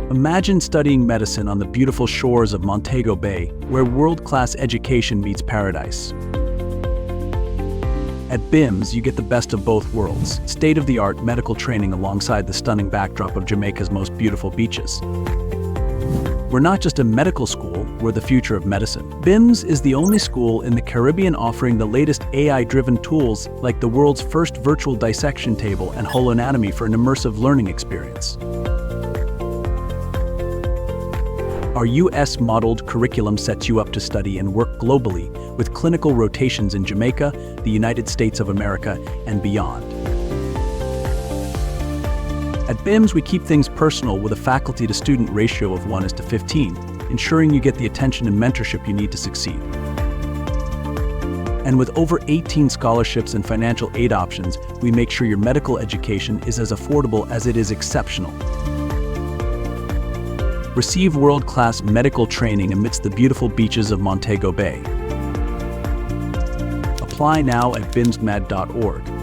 Imagine studying medicine on the beautiful shores of Montego Bay, where world-class education meets paradise. At BIMS, you get the best of both worlds, state-of-the-art medical training alongside the stunning backdrop of Jamaica's most beautiful beaches. We're not just a medical school, we're the future of medicine. BIMS is the only school in the Caribbean offering the latest AI-driven tools like the world's first virtual dissection table and HoloAnatomy for an immersive learning experience. Our US-modeled curriculum sets you up to study and work globally with clinical rotations in Jamaica, the United States of America, and beyond. At BIMS, we keep things personal with a faculty-to-student ratio of 1:15, ensuring you get the attention and mentorship you need to succeed. And with over 18 scholarships and financial aid options, we make sure your medical education is as affordable as it is exceptional. Receive world-class medical training amidst the beautiful beaches of Montego Bay. Apply now at bimsmed.org.